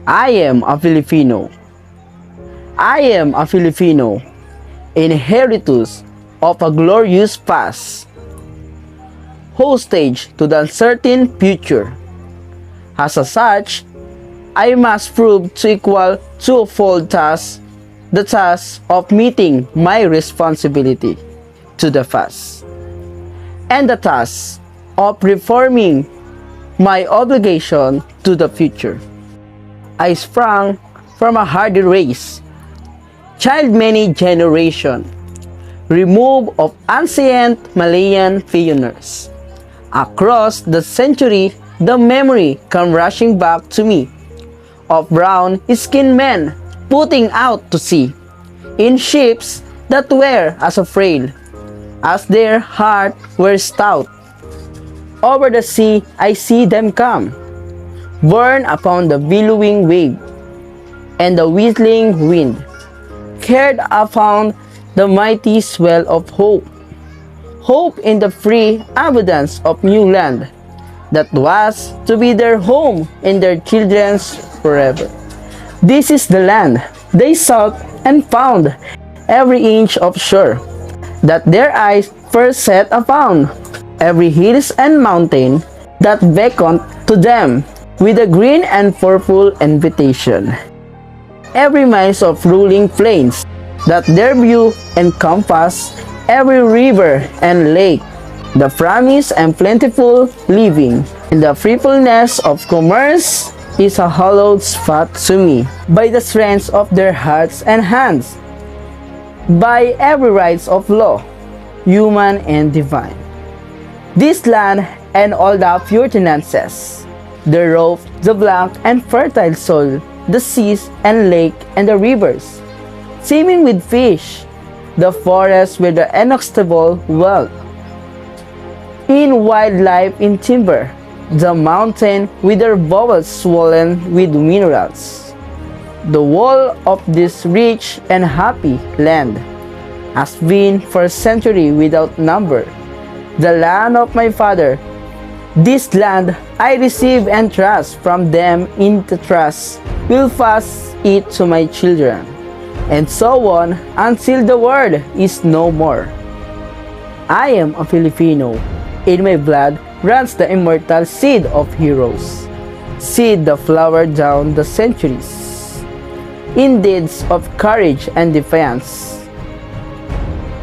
I am a Filipino. I am a Filipino, inheritus of a glorious past, hostage to the uncertain future. As such, I must prove to equal twofold task, the task of meeting my responsibility to the past, and the task of reforming my obligation to the future. I sprung from a hardy race, child many generation, removed of ancient Malayan pioneers. Across the century, the memory come rushing back to me of brown-skinned men putting out to sea in ships that were as frail as their heart were stout. Over the sea I see them come, borne upon the billowing wave and the whistling wind, carried upon the mighty swell of hope, hope in the free abundance of new land that was to be their home and their children's forever. This is the land they sought and found, every inch of shore that their eyes first set upon, every hills and mountain that beckoned to them with a green and purple invitation, every miles of rolling plains that their view encompassed, every river and lake, the promise and plentiful living in the fruitfulness of commerce is a hallowed spot to me by the strength of their hearts and hands, by every rights of law, human and divine. This land and all the appurtenances, the rough, the blank and fertile soil, the seas and lake and the rivers, teeming with fish, the forest with the inexhaustible wealth, in wildlife in timber, the mountain with their bowels swollen with minerals. The wall of this rich and happy land has been for a century without number, the land of my father. This land I receive and trust from them into trust, will pass it to my children, and so on until the world is no more. I am a Filipino. In my blood runs the immortal seed of heroes, seed that flowered down the centuries, in deeds of courage and defense.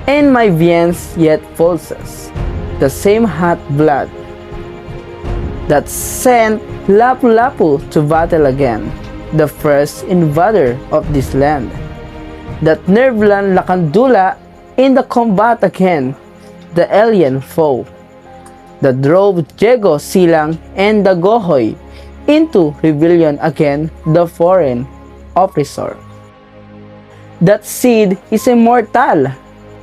In my veins yet pulses the same hot blood that sent Lapu-Lapu to battle again, the first invader of this land, that Nervlan Lakandula in the combat again, the alien foe, that drove Diego Silang and the Gohoy into rebellion against the foreign oppressor. That seed is immortal.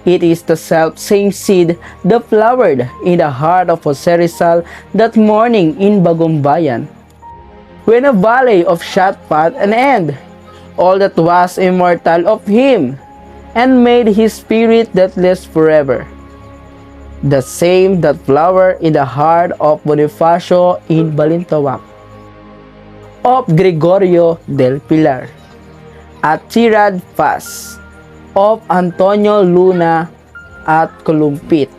It is the self-same seed that flowered in the heart of Jose Rizal that morning in Bagumbayan, when a valley of shot put an end, all that was immortal of him, and made his spirit deathless forever. The same that flowered in the heart of Bonifacio in Balintawak, of Gregorio del Pilar at Tirad Pass, of Antonio Luna at Columpit,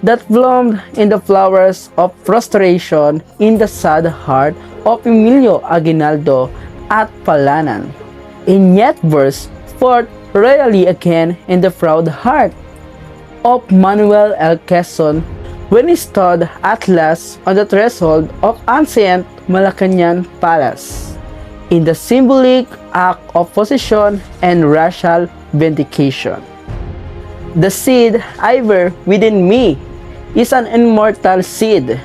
that bloomed in the flowers of frustration in the sad heart of Emilio Aguinaldo at Palanan, and yet burst forth royally again in the proud heart of Manuel L. Quezon when he stood at last on the threshold of ancient Malacanang Palace, in the symbolic act of possession and racial vindication. The seed I bear within me is an immortal seed.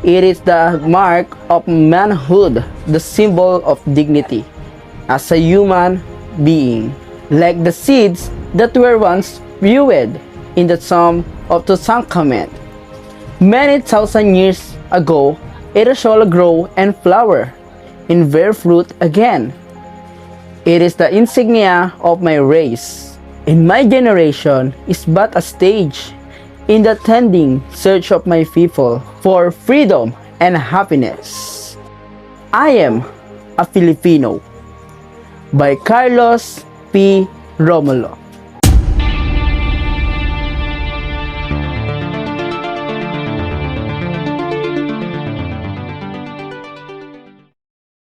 It is the mark of manhood, the symbol of dignity as a human being, like the seeds that were once viewed in the tomb of Tutankhamen. Many thousand years ago, it shall grow and flower and bear fruit again. It is the insignia of my race. In my generation is but a stage in the tending search of my people for freedom and happiness. I am a Filipino by Carlos P. Romulo.